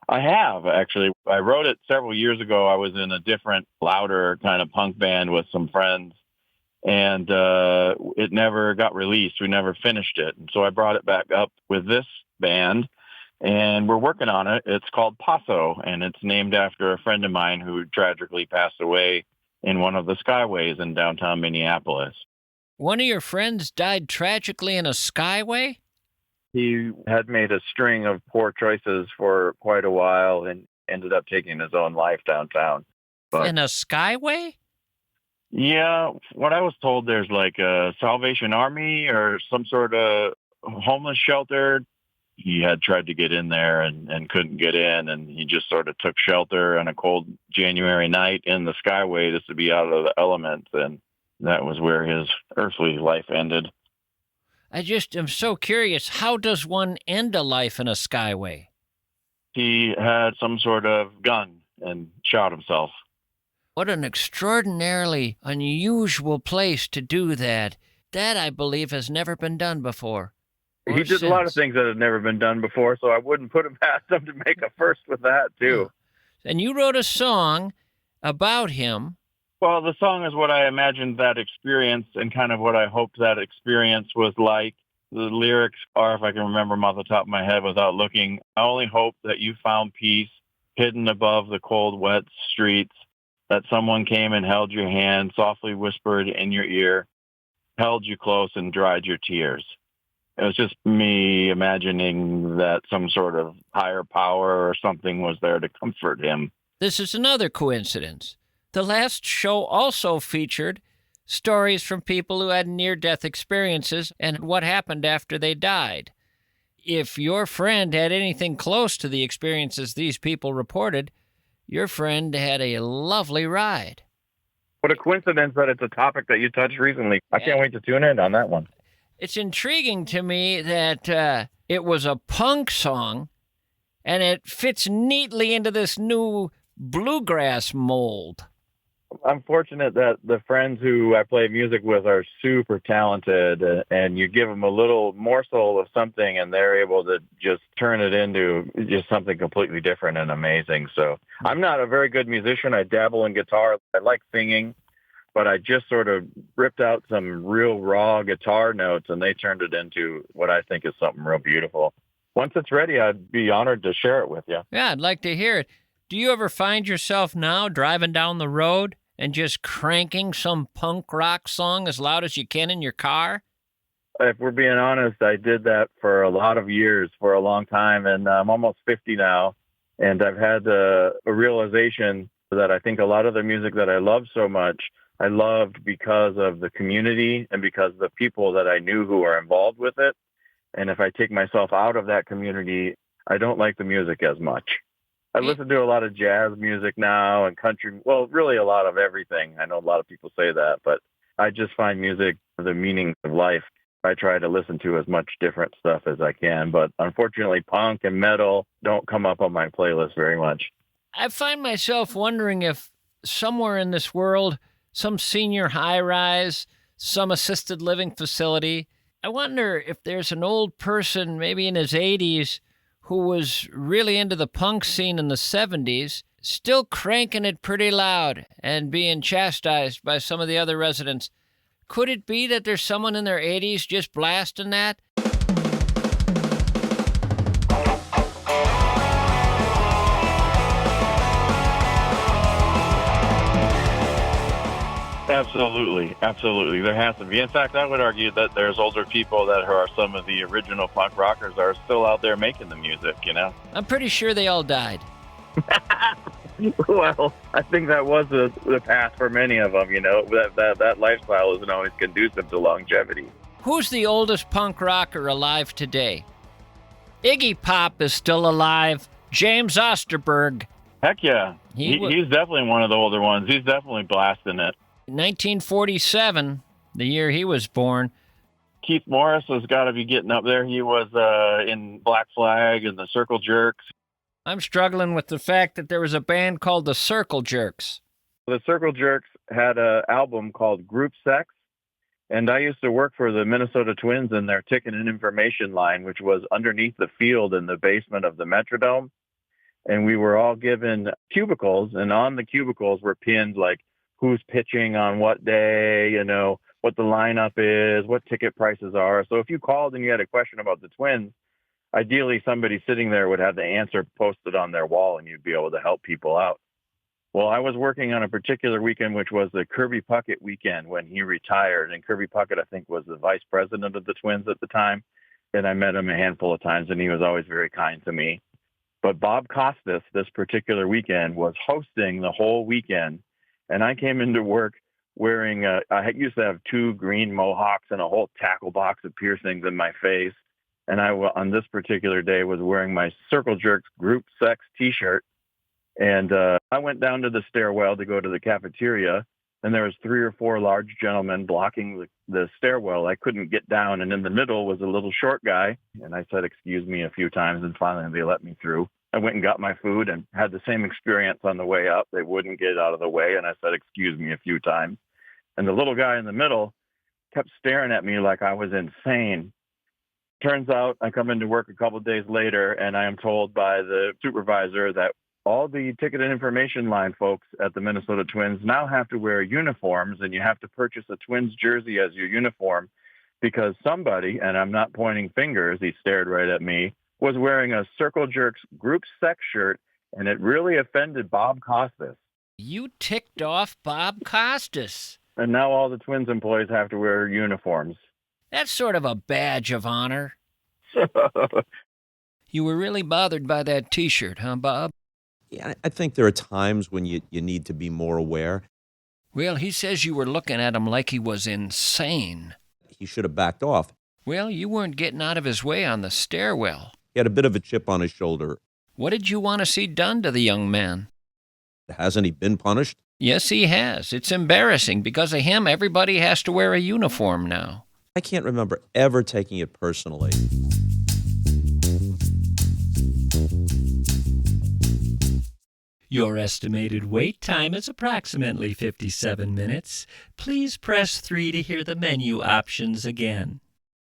I have, actually. I wrote it several years ago. I was in a different, louder kind of punk band with some friends, and it never got released. We never finished it. And so I brought it back up with this band, and we're working on it. It's called Paso, and it's named after a friend of mine who tragically passed away in one of the skyways in downtown Minneapolis. One of your friends died tragically in a skyway? He had made a string of poor choices for quite a while and ended up taking his own life downtown. But In a skyway? yeah, what I was told, there's like a Salvation Army or some sort of homeless shelter. He had tried to get in there and couldn't get in, and he just sort of took shelter on a cold January night in the skyway just to be out of the elements, and that was where his earthly life ended. I just am so curious. How does one end a life in a skyway? He had some sort of gun and shot himself. What an extraordinarily unusual place to do that. That, I believe, has never been done before. He did a lot of things that had never been done before, so I wouldn't put it past him to make a first with that, too. And you wrote a song about him. Well, the song is what I imagined that experience and kind of what I hoped that experience was like. The lyrics are, if I can remember them off the top of my head without looking, I only hope that you found peace hidden above the cold, wet streets, that someone came and held your hand, softly whispered in your ear, held you close and dried your tears. It was just me imagining that some sort of higher power or something was there to comfort him. This is another coincidence. The last show also featured stories from people who had near-death experiences and what happened after they died. If your friend had anything close to the experiences these people reported, your friend had a lovely ride. What a coincidence that it's a topic that you touched recently. I can't wait to tune in on that one. It's intriguing to me that it was a punk song, and it fits neatly into this new bluegrass mold. I'm fortunate that the friends who I play music with are super talented, and you give them a little morsel of something and they're able to just turn it into just something completely different and amazing. So I'm not a very good musician. I dabble in guitar. I like singing, but I just sort of ripped out some real raw guitar notes and they turned it into what I think is something real beautiful. Once it's ready, I'd be honored to share it with you. Yeah, I'd like to hear it. Do you ever find yourself now driving down the road and just cranking some punk rock song as loud as you can in your car? If we're being honest, I did that for a lot of years, for a long time, and I'm almost 50 now, and I've had a realization that I think a lot of the music that I love so much, I loved because of the community and because of the people that I knew who are involved with it. And if I take myself out of that community, I don't like the music as much. I listen to a lot of jazz music now and country, well, really a lot of everything. I know a lot of people say that, but I just find music the meaning of life. I try to listen to as much different stuff as I can, but unfortunately punk and metal don't come up on my playlist very much. I find myself wondering if somewhere in this world, some senior high-rise, some assisted living facility, I wonder if there's an old person, maybe in his 80s, who was really into the punk scene in the 70s, still cranking it pretty loud and being chastised by some of the other residents. Could it be that there's someone in their 80s just blasting that? Absolutely. Absolutely. There has to be. In fact, I would argue that there's older people that are some of the original punk rockers are still out there making the music, you know? I'm pretty sure they all died. Well, I think that was the path for many of them. That lifestyle isn't always conducive to longevity. Who's the oldest punk rocker alive today? Iggy Pop is still alive. James Osterberg. Heck yeah. He's definitely one of the older ones. He's definitely blasting it. 1947, the year he was born. Keith Morris has got to be getting up there. He was in Black Flag and the Circle Jerks. I'm struggling with the fact that there was a band called the Circle Jerks. The Circle Jerks had an album called Group Sex, and I used to work for the Minnesota Twins in their ticket and information line, which was underneath the field in the basement of the Metrodome. And we were all given cubicles, and on the cubicles were pinned like who's pitching on what day, what the lineup is, what ticket prices are. So if you called and you had a question about the Twins, ideally somebody sitting there would have the answer posted on their wall and you'd be able to help people out. Well, I was working on a particular weekend, which was the Kirby Puckett weekend when he retired. And Kirby Puckett, I think, was the vice president of the Twins at the time. And I met him a handful of times, and he was always very kind to me. But Bob Costas, this particular weekend, was hosting the whole weekend. And I came into work wearing, I used to have 2 green mohawks and a whole tackle box of piercings in my face. And I, on this particular day, was wearing my Circle Jerks Group Sex T-shirt. And I went down to the stairwell to go to the cafeteria, and there was 3 or 4 large gentlemen blocking the stairwell. I couldn't get down, and in the middle was a little short guy. And I said, "Excuse me," a few times, and finally they let me through. I went and got my food and had the same experience on the way up. They wouldn't get out of the way, and I said, "Excuse me," a few times. And the little guy in the middle kept staring at me like I was insane. Turns out I come into work a couple of days later, and I am told by the supervisor that all the ticket and information line folks at the Minnesota Twins now have to wear uniforms, and you have to purchase a Twins jersey as your uniform because somebody, and I'm not pointing fingers, he stared right at me, was wearing a Circle Jerks Group Sex shirt, and it really offended Bob Costas. You ticked off Bob Costas. And now all the Twins employees have to wear uniforms. That's sort of a badge of honor. You were really bothered by that T-shirt, huh, Bob? Yeah, I think there are times when you need to be more aware. Well, he says you were looking at him like he was insane. He should have backed off. Well, you weren't getting out of his way on the stairwell. He had a bit of a chip on his shoulder. What did you want to see done to the young man? Hasn't he been punished? Yes, he has. It's embarrassing. Because of him, everybody has to wear a uniform now. I can't remember ever taking it personally. Your estimated wait time is approximately 57 minutes. Please press 3 to hear the menu options again.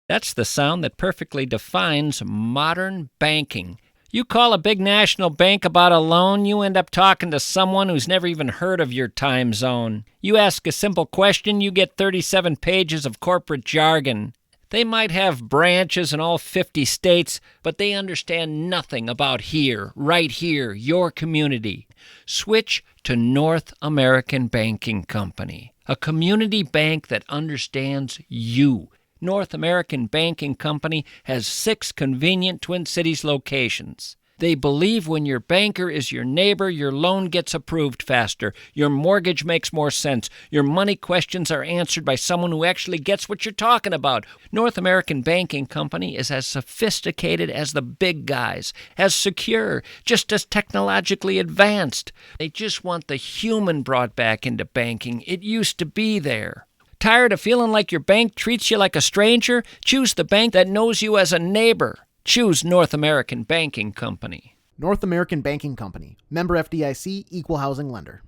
That's the sound that perfectly defines modern banking. You call a big national bank about a loan, you end up talking to someone who's never even heard of your time zone. You ask a simple question, you get 37 pages of corporate jargon. They might have branches in all 50 states, but they understand nothing about here, right here, your community. Switch to North American Banking Company, a community bank that understands you. North American Banking Company has 6 convenient Twin Cities locations. They believe when your banker is your neighbor, your loan gets approved faster, your mortgage makes more sense, your money questions are answered by someone who actually gets what you're talking about. North American Banking Company is as sophisticated as the big guys, as secure, just as technologically advanced. They just want the human brought back into banking. It used to be there. Tired of feeling like your bank treats you like a stranger? Choose the bank that knows you as a neighbor. Choose North American Banking Company. North American Banking Company. Member FDIC, Equal Housing Lender.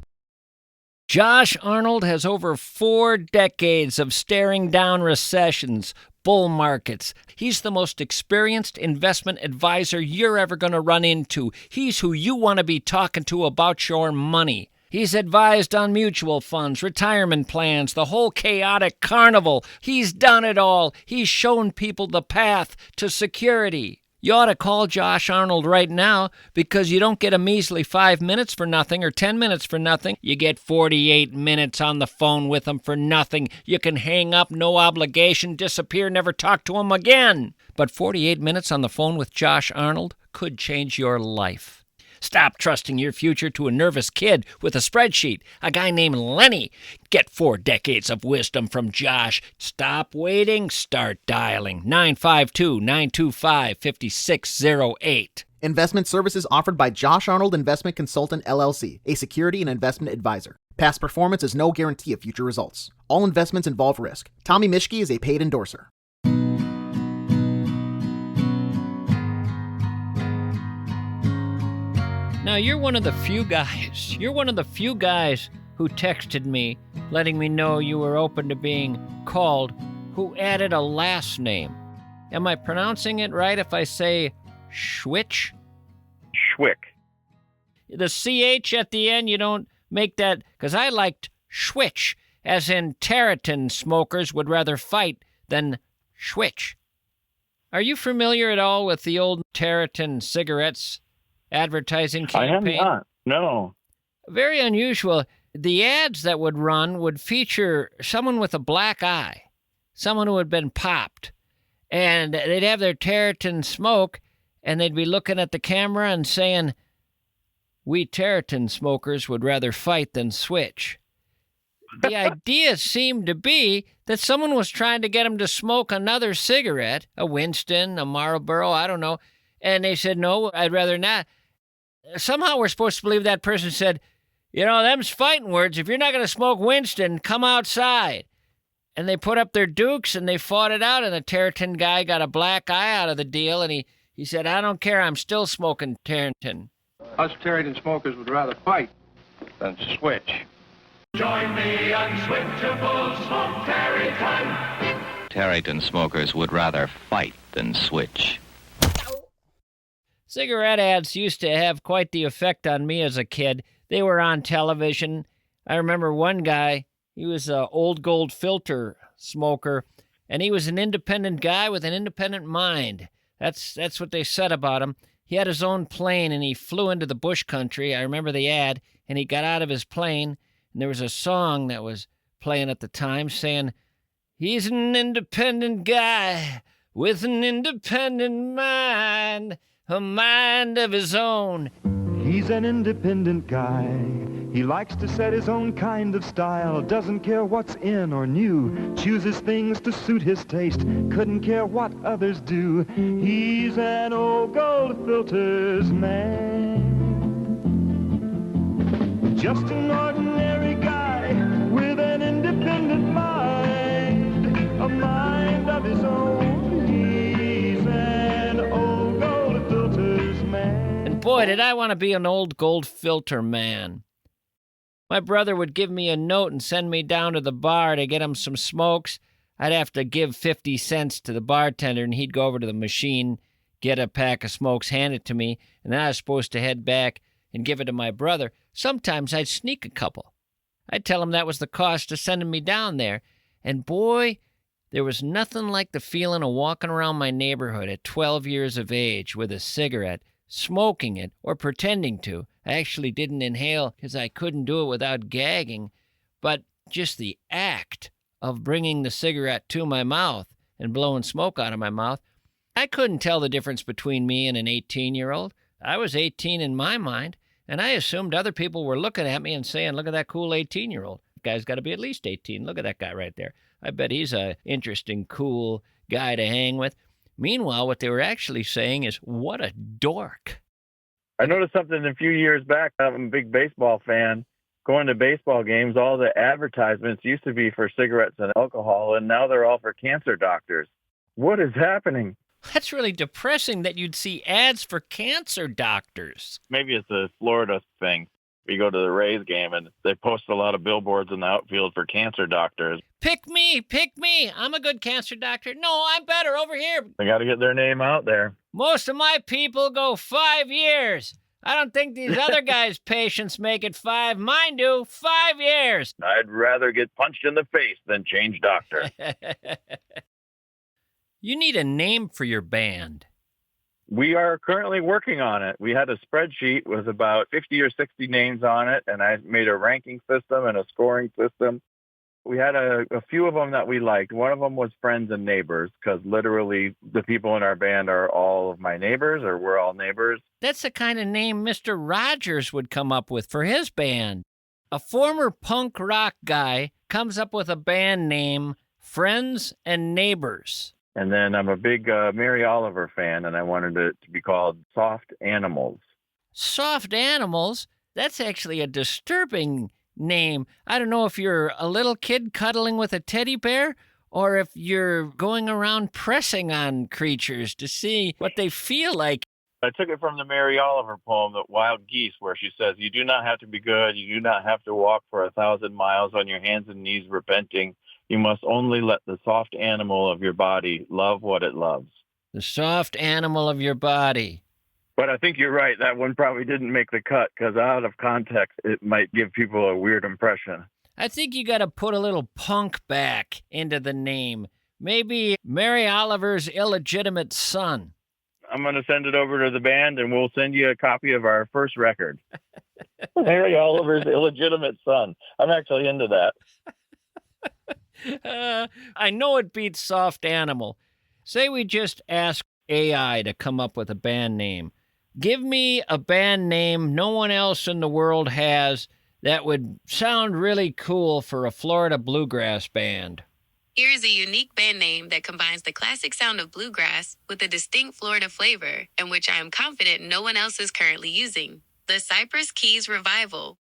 Josh Arnold has over 4 decades of staring down recessions, bull markets. He's the most experienced investment advisor you're ever going to run into. He's who you want to be talking to about your money. He's advised on mutual funds, retirement plans, the whole chaotic carnival. He's done it all. He's shown people the path to security. You ought to call Josh Arnold right now because you don't get a measly 5 minutes for nothing or 10 minutes for nothing. You get 48 minutes on the phone with him for nothing. You can hang up, no obligation, disappear, never talk to him again. But 48 minutes on the phone with Josh Arnold could change your life. Stop trusting your future to a nervous kid with a spreadsheet, a guy named Lenny. Get 4 decades of wisdom from Josh. Stop waiting, start dialing. 952-925-5608. Investment services offered by Josh Arnold Investment Consultant LLC, a security and investment advisor. Past performance is no guarantee of future results. All investments involve risk. Tommy Mischke is a paid endorser. Now, you're one of the few guys who texted me letting me know you were open to being called, who added a last name. Am I pronouncing it right if I say Schwitch? Schwick. The CH at the end, you don't make that, because I liked Schwitch, as in Tarleton smokers would rather fight than Schwitch. Are you familiar at all with the old Tarleton cigarettes advertising campaign? I am not, no. Very unusual. The ads that would run would feature someone with a black eye, someone who had been popped, and they'd have their Tarleton smoke, and they'd be looking at the camera and saying, "We Tarleton smokers would rather fight than switch." The idea seemed to be that someone was trying to get them to smoke another cigarette, a Winston, a Marlboro, I don't know, and they said, "No, I'd rather not." Somehow we're supposed to believe that person said, "You know, them's fighting words. If you're not going to smoke Winston, come outside." And they put up their dukes and they fought it out, and the Tarleton guy got a black eye out of the deal, and he said, "I don't care, I'm still smoking Tarleton." Us Tarleton smokers would rather fight than switch. Join the unswitchable smoke Tarleton. Tarleton smokers would rather fight than switch. Cigarette ads used to have quite the effect on me as a kid. They were on television. I remember one guy, he was an old gold filter smoker, and he was an independent guy with an independent mind. That's what they said about him. He had his own plane, and he flew into the bush country. I remember the ad, and he got out of his plane, and there was a song that was playing at the time saying, "He's an independent guy with an independent mind, a mind of his own." He's an independent guy. He likes to set his own kind of style, doesn't care what's in or new, chooses things to suit his taste, couldn't care what others do. He's an old gold filters man. Just an ordinary guy with an independent mind, a mind of his own. He's an old gold filters man. And boy, did I want to be an old gold filter man. My brother would give me a note and send me down to the bar to get him some smokes. I'd have to give 50 cents to the bartender, and he'd go over to the machine, get a pack of smokes, hand it to me, and then I was supposed to head back and give it to my brother. Sometimes I'd sneak a couple. I'd tell him that was the cost of sending me down there. And boy, there was nothing like the feeling of walking around my neighborhood at 12 years of age with a cigarette, smoking it, or pretending to. I actually didn't inhale because I couldn't do it without gagging, but just the act of bringing the cigarette to my mouth and blowing smoke out of my mouth, I couldn't tell the difference between me and an 18-year-old. I was 18 in my mind, and I assumed other people were looking at me and saying, "Look at that cool 18-year-old. That guy's got to be at least 18. Look at that guy right there. I bet he's a interesting, cool guy to hang with." Meanwhile, what they were actually saying is, "What a dork." I noticed something a few years back. I'm a big baseball fan. Going to baseball games, all the advertisements used to be for cigarettes and alcohol, and now they're all for cancer doctors. What is happening? That's really depressing that you'd see ads for cancer doctors. Maybe it's a Florida thing. We go to the Rays game, and they post a lot of billboards in the outfield for cancer doctors. Pick me, I'm a good cancer doctor. No, I'm better over here. They got to get their name out there. Most of my people go 5 years. I don't think these other guys' patients make it 5. Mine do. 5 years. I'd rather get punched in the face than change doctor. You need a name for your band. We are currently working on it. We had a spreadsheet with about 50 or 60 names on it, and I made a ranking system and a scoring system. We had a few of them that we liked. One of them was Friends and Neighbors, because literally the people in our band are all of my neighbors, or we're all neighbors. That's the kind of name Mr. Rogers would come up with for his band. A former punk rock guy comes up with a band name, Friends and Neighbors. And then I'm a big Mary Oliver fan, and I wanted it to be called Soft Animals. Soft Animals? That's actually a disturbing name. I don't know if you're a little kid cuddling with a teddy bear or if you're going around pressing on creatures to see what they feel like. I took it from the Mary Oliver poem, The Wild Geese, where she says, "You do not have to be good. You do not have to walk for 1,000 miles on your hands and knees repenting. You must only let the soft animal of your body love what it loves." The soft animal of your body. But I think you're right. That one probably didn't make the cut, because out of context, it might give people a weird impression. I think you got to put a little punk back into the name. Maybe Mary Oliver's illegitimate son. I'm going to send it over to the band, and we'll send you a copy of our first record. Mary Oliver's illegitimate son. I'm actually into that. I know it beats Soft Animal. Say we just ask AI to come up with a band name. Give me a band name no one else in the world has that would sound really cool for a Florida bluegrass band. Here is a unique band name that combines the classic sound of bluegrass with a distinct Florida flavor, and which I am confident no one else is currently using. The Cypress Keys Revival.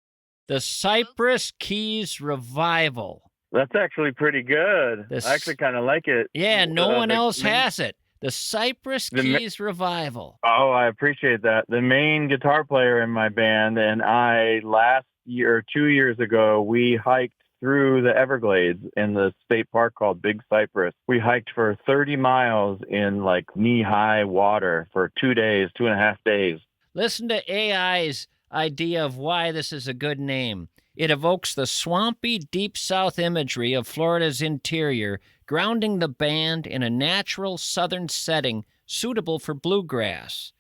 The Cypress Keys Revival. That's actually pretty good. I actually kind of like it. Yeah, no one else has it. The Cypress Keys Revival. Oh, I appreciate that. The main guitar player in my band and I, last year, 2 years ago, we hiked through the Everglades in the state park called Big Cypress. We hiked for 30 miles in like knee-high water for 2 days, 2.5 days. Listen to AI's idea of why this is a good name. It evokes the swampy, deep south imagery of Florida's interior, grounding the band in a natural southern setting suitable for bluegrass.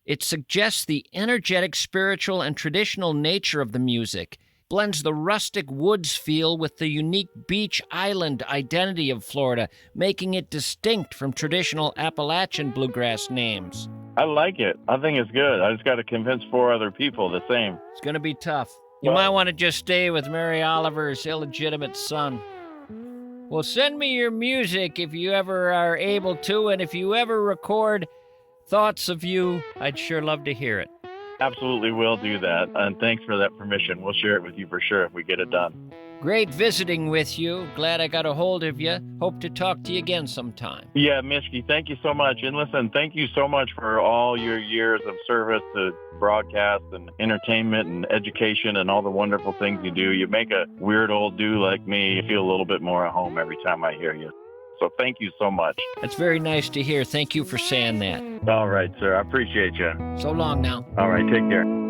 It suggests the energetic, spiritual, and traditional nature of the music, blends the rustic woods feel with the unique beach island identity of Florida, making it distinct from traditional Appalachian bluegrass names. I like it. I think it's good. I just got to convince 4 other people the same. It's going to be tough. You might want to just stay with Mary Oliver's illegitimate son. Well, send me your music if you ever are able to, and if you ever record thoughts of you, I'd sure love to hear it. Absolutely will do that, and thanks for that permission. We'll share it with you for sure if we get it done. Great visiting with you. Glad I got a hold of you. Hope to talk to you again sometime. Yeah, Mischke, thank you so much. And listen, thank you so much for all your years of service to broadcast and entertainment and education and all the wonderful things you do. You make a weird old dude like me feel a little bit more at home every time I hear you. So thank you so much. That's very nice to hear. Thank you for saying that. All right, sir. I appreciate you. So long now. All right, take care.